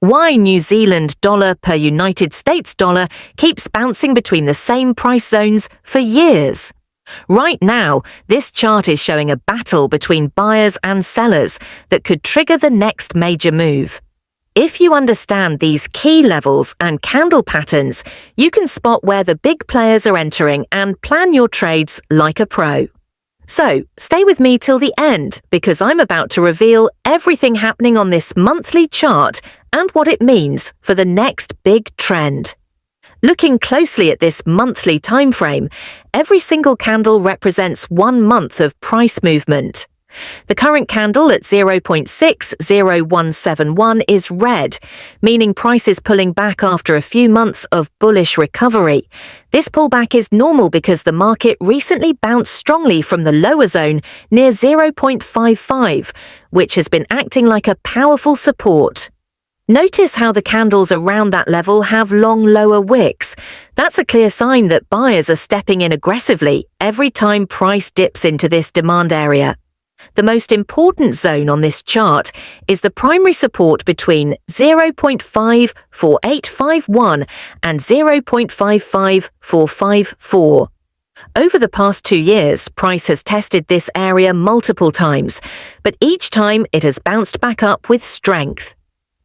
Why New Zealand dollar per United States dollar keeps bouncing between the same price zones for years. Right now, this chart is showing a battle between buyers and sellers that could trigger the next major move. If you understand these key levels and candle patterns, you can spot where the big players are entering and plan your trades like a pro. So, stay with me till the end because I'm about to reveal everything happening on this monthly chart and what it means for the next big trend. Looking closely at this monthly time frame, every single candle represents 1 month of price movement. The current candle at 0.60171 is red, meaning price is pulling back after a few months of bullish recovery. This pullback is normal because the market recently bounced strongly from the lower zone near 0.55, which has been acting like a powerful support. Notice how the candles around that level have long lower wicks. That's a clear sign that buyers are stepping in aggressively every time price dips into this demand area. The most important zone on this chart is the primary support between 0.54851 and 0.55454. Over the past 2 years, price has tested this area multiple times, but each time it has bounced back up with strength.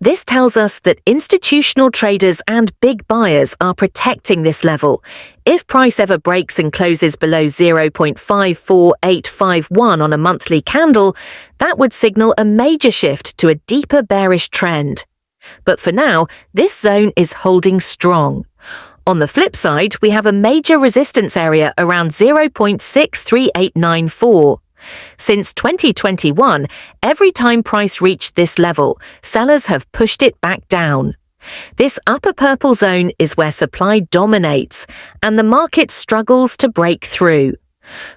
This tells us that institutional traders and big buyers are protecting this level. If price ever breaks and closes below 0.54851 on a monthly candle, that would signal a major shift to a deeper bearish trend. But for now, this zone is holding strong. On the flip side, we have a major resistance area around 0.63894. Since 2021, every time price reached this level, sellers have pushed it back down. This upper purple zone is where supply dominates, and the market struggles to break through.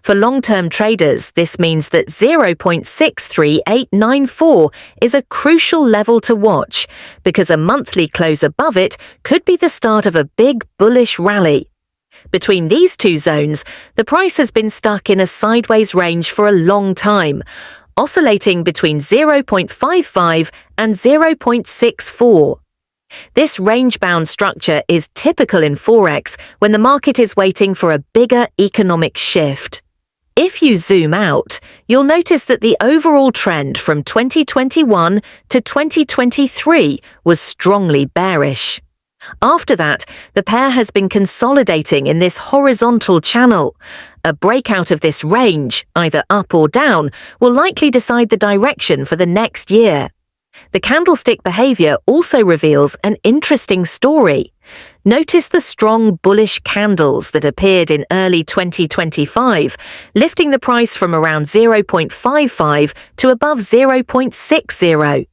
For long-term traders, this means that 0.63894 is a crucial level to watch, because a monthly close above it could be the start of a big bullish rally. Between these two zones, the price has been stuck in a sideways range for a long time, oscillating between 0.55 and 0.64. This range-bound structure is typical in Forex when the market is waiting for a bigger economic shift. If you zoom out, you'll notice that the overall trend from 2021 to 2023 was strongly bearish. After that, the pair has been consolidating in this horizontal channel. A breakout of this range, either up or down, will likely decide the direction for the next year. The candlestick behavior also reveals an interesting story. Notice the strong bullish candles that appeared in early 2025, lifting the price from around 0.55 to above 0.60.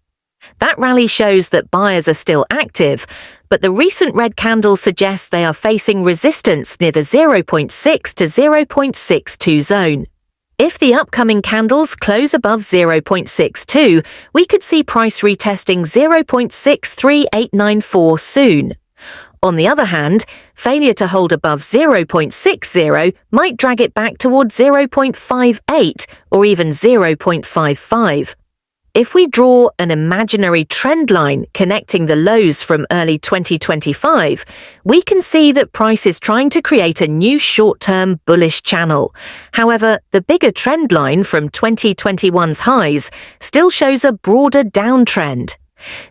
That rally shows that buyers are still active, but the recent red candle suggests they are facing resistance near the 0.6 to 0.62 zone. If the upcoming candles close above 0.62, we could see price retesting 0.63894 soon. On the other hand, failure to hold above 0.60 might drag it back towards 0.58 or even 0.55. If we draw an imaginary trend line connecting the lows from early 2025, we can see that price is trying to create a new short-term bullish channel. However, the bigger trend line from 2021's highs still shows a broader downtrend.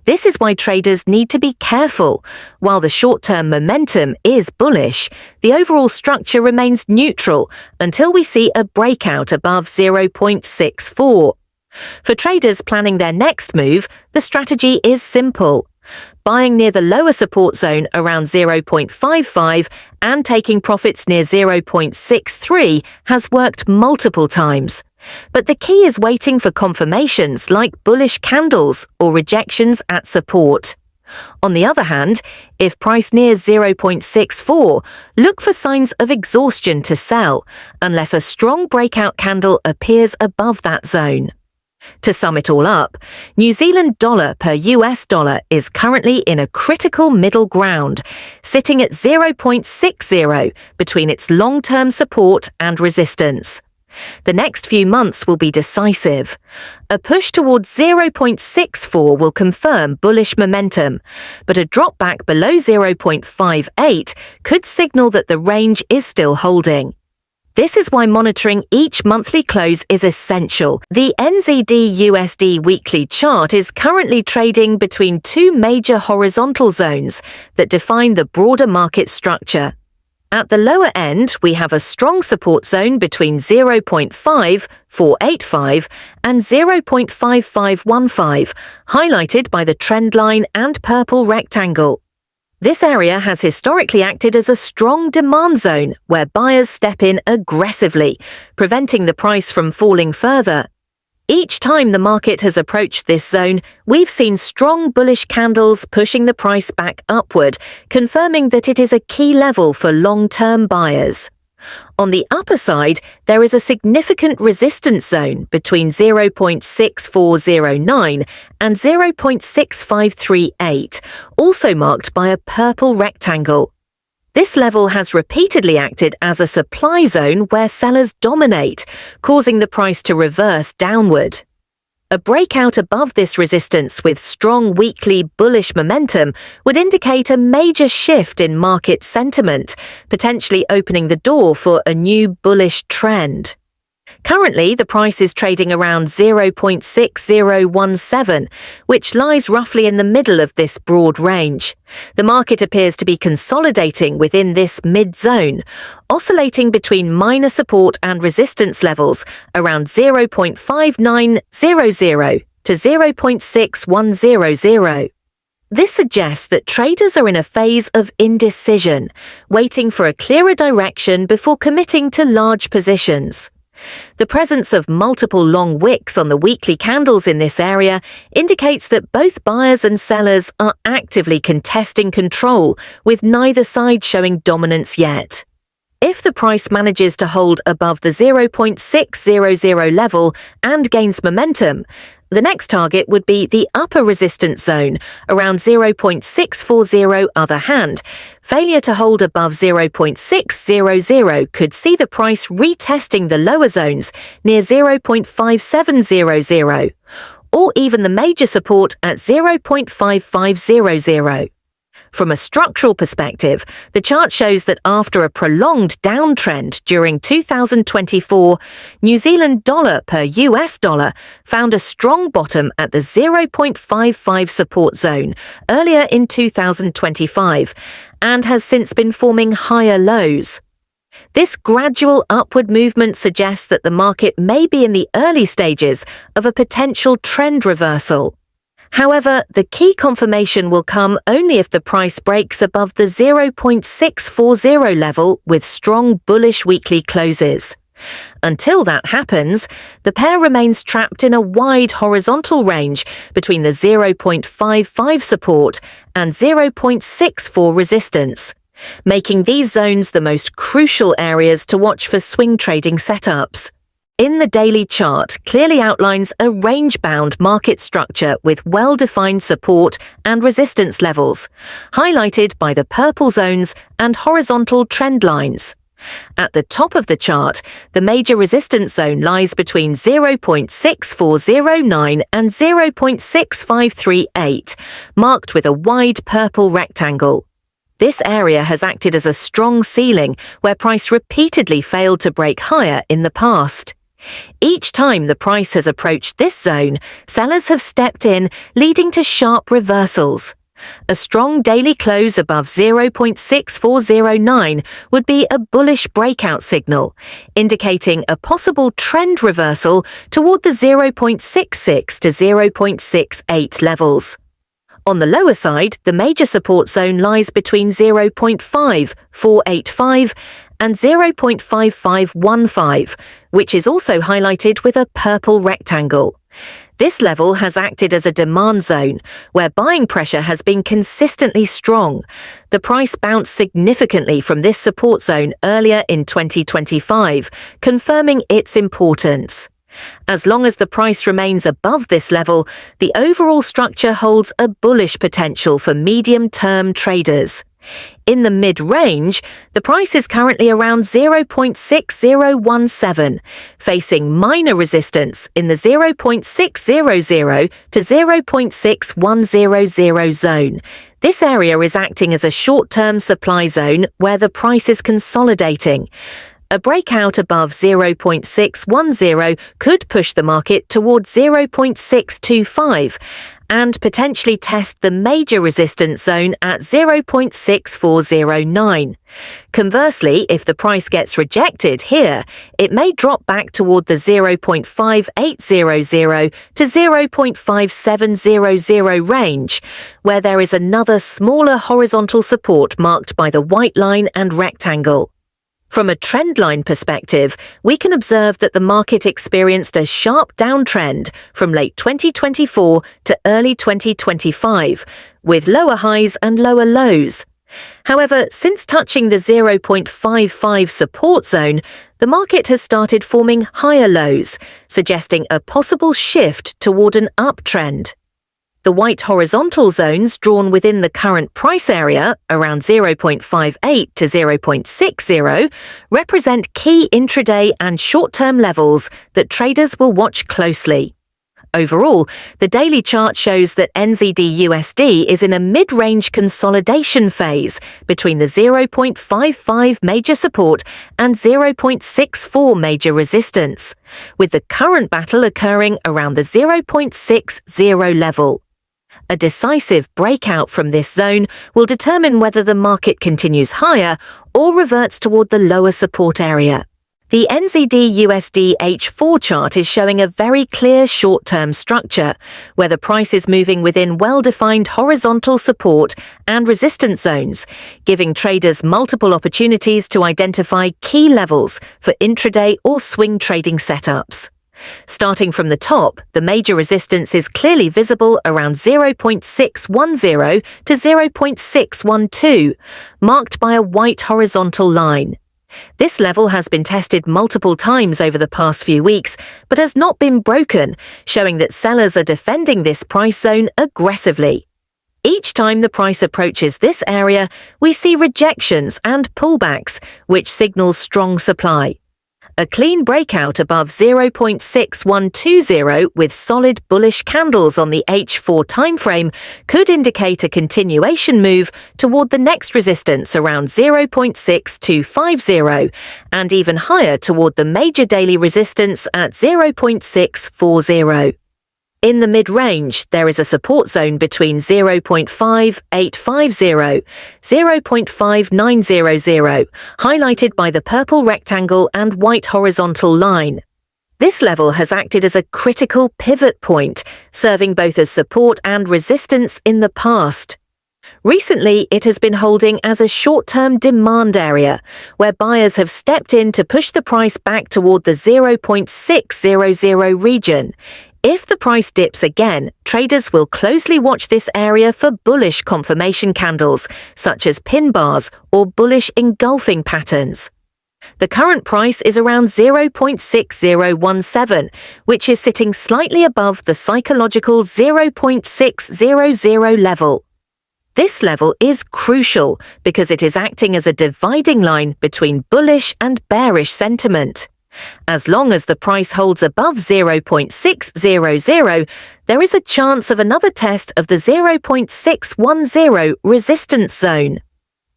This is why traders need to be careful. While the short-term momentum is bullish, the overall structure remains neutral until we see a breakout above 0.64. For traders planning their next move, the strategy is simple. Buying near the lower support zone around 0.55 and taking profits near 0.63 has worked multiple times. But the key is waiting for confirmations like bullish candles or rejections at support. On the other hand, if price nears 0.64, look for signs of exhaustion to sell, unless a strong breakout candle appears above that zone. To sum it all up, New Zealand dollar per US dollar is currently in a critical middle ground, sitting at 0.60 between its long-term support and resistance. The next few months will be decisive. A push towards 0.64 will confirm bullish momentum, but a drop back below 0.58 could signal that the range is still holding. This is why monitoring each monthly close is essential. The NZD USD weekly chart is currently trading between two major horizontal zones that define the broader market structure. At the lower end, we have a strong support zone between 0.5485 and 0.5515, highlighted by the trend line and purple rectangle. This area has historically acted as a strong demand zone where buyers step in aggressively, preventing the price from falling further. Each time the market has approached this zone, we've seen strong bullish candles pushing the price back upward, confirming that it is a key level for long-term buyers. On the upper side, there is a significant resistance zone between 0.6409 and 0.6538, also marked by a purple rectangle. This level has repeatedly acted as a supply zone where sellers dominate, causing the price to reverse downward. A breakout above this resistance with strong weekly bullish momentum would indicate a major shift in market sentiment, potentially opening the door for a new bullish trend. Currently, the price is trading around 0.6017, which lies roughly in the middle of this broad range. The market appears to be consolidating within this mid-zone, oscillating between minor support and resistance levels around 0.5900 to 0.6100. This suggests that traders are in a phase of indecision, waiting for a clearer direction before committing to large positions. The presence of multiple long wicks on the weekly candles in this area indicates that both buyers and sellers are actively contesting control, with neither side showing dominance yet. If the price manages to hold above the 0.600 level and gains momentum, the next target would be the upper resistance zone, around 0.640 other hand. Failure to hold above 0.600 could see the price retesting the lower zones near 0.5700, or even the major support at 0.5500. From a structural perspective, the chart shows that after a prolonged downtrend during 2024, New Zealand dollar per US dollar found a strong bottom at the 0.55 support zone earlier in 2025 and has since been forming higher lows. This gradual upward movement suggests that the market may be in the early stages of a potential trend reversal. However, the key confirmation will come only if the price breaks above the 0.640 level with strong bullish weekly closes. Until that happens, the pair remains trapped in a wide horizontal range between the 0.55 support and 0.64 resistance, making these zones the most crucial areas to watch for swing trading setups. In the daily chart clearly outlines a range-bound market structure with well-defined support and resistance levels, highlighted by the purple zones and horizontal trend lines. At the top of the chart, the major resistance zone lies between 0.6409 and 0.6538, marked with a wide purple rectangle. This area has acted as a strong ceiling where price repeatedly failed to break higher in the past. Each time the price has approached this zone, sellers have stepped in, leading to sharp reversals. A strong daily close above 0.6409 would be a bullish breakout signal, indicating a possible trend reversal toward the 0.66 to 0.68 levels. On the lower side, the major support zone lies between 0.5485 and 0.5515, which is also highlighted with a purple rectangle. This level has acted as a demand zone, where buying pressure has been consistently strong. The price bounced significantly from this support zone earlier in 2025, confirming its importance. As long as the price remains above this level, the overall structure holds a bullish potential for medium-term traders. In the mid-range, the price is currently around 0.6017, facing minor resistance in the 0.600 to 0.6100 zone. This area is acting as a short-term supply zone where the price is consolidating. A breakout above 0.610 could push the market towards 0.625 and potentially test the major resistance zone at 0.6409. Conversely, if the price gets rejected here, it may drop back toward the 0.5800 to 0.5700 range, where there is another smaller horizontal support marked by the white line and rectangle. From a trendline perspective, we can observe that the market experienced a sharp downtrend from late 2024 to early 2025, with lower highs and lower lows. However, since touching the 0.55 support zone, the market has started forming higher lows, suggesting a possible shift toward an uptrend. The white horizontal zones drawn within the current price area, around 0.58 to 0.60, represent key intraday and short-term levels that traders will watch closely. Overall, the daily chart shows that NZD USD is in a mid-range consolidation phase between the 0.55 major support and 0.64 major resistance, with the current battle occurring around the 0.60 level. A decisive breakout from this zone will determine whether the market continues higher or reverts toward the lower support area. The NZD USD H4 chart is showing a very clear short-term structure, where the price is moving within well-defined horizontal support and resistance zones, giving traders multiple opportunities to identify key levels for intraday or swing trading setups. Starting from the top, the major resistance is clearly visible around 0.610 to 0.612, marked by a white horizontal line. This level has been tested multiple times over the past few weeks, but has not been broken, showing that sellers are defending this price zone aggressively. Each time the price approaches this area, we see rejections and pullbacks, which signals strong supply. A clean breakout above 0.6120 with solid bullish candles on the H4 timeframe could indicate a continuation move toward the next resistance around 0.6250 and even higher toward the major daily resistance at 0.640. In the mid-range, there is a support zone between 0.5850, 0.5900, highlighted by the purple rectangle and white horizontal line. This level has acted as a critical pivot point, serving both as support and resistance in the past. Recently, it has been holding as a short-term demand area, where buyers have stepped in to push the price back toward the 0.600 region. If the price dips again, traders will closely watch this area for bullish confirmation candles, such as pin bars or bullish engulfing patterns. The current price is around 0.6017, which is sitting slightly above the psychological 0.600 level. This level is crucial because it is acting as a dividing line between bullish and bearish sentiment. As long as the price holds above 0.600, there is a chance of another test of the 0.610 resistance zone.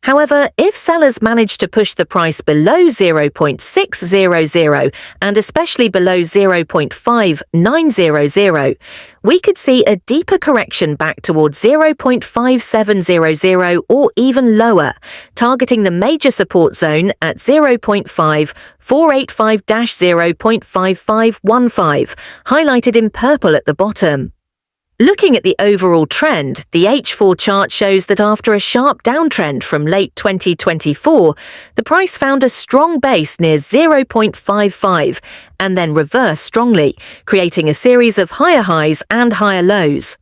However, if sellers manage to push the price below 0.600 and especially below 0.5900, we could see a deeper correction back towards 0.5700 or even lower, targeting the major support zone at 0.5485-0.5515, highlighted in purple at the bottom. Looking at the overall trend, the H4 chart shows that after a sharp downtrend from late 2024, the price found a strong base near 0.55 and then reversed strongly, creating a series of higher highs and higher lows.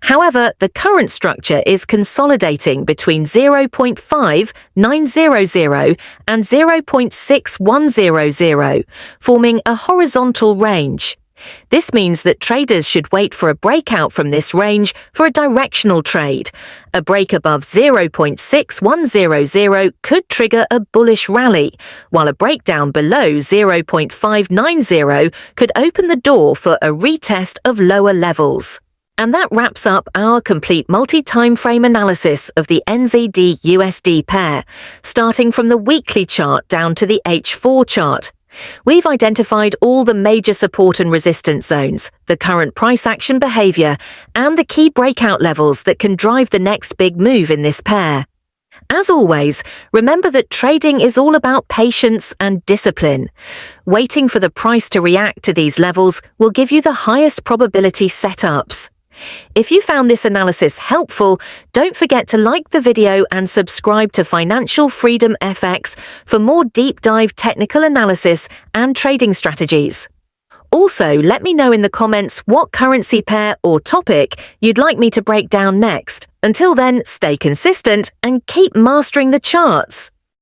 However, the current structure is consolidating between 0.5900 and 0.6100, forming a horizontal range. This means that traders should wait for a breakout from this range for a directional trade. A break above 0.6100 could trigger a bullish rally, while a breakdown below 0.590 could open the door for a retest of lower levels. And that wraps up our complete multi-time frame analysis of the NZD USD pair, starting from the weekly chart down to the H4 chart. We've identified all the major support and resistance zones, the current price action behavior, and the key breakout levels that can drive the next big move in this pair. As always, remember that trading is all about patience and discipline. Waiting for the price to react to these levels will give you the highest probability setups. If you found this analysis helpful, don't forget to like the video and subscribe to Financial Freedom FX for more deep dive technical analysis and trading strategies. Also, let me know in the comments what currency pair or topic you'd like me to break down next. Until then, stay consistent and keep mastering the charts.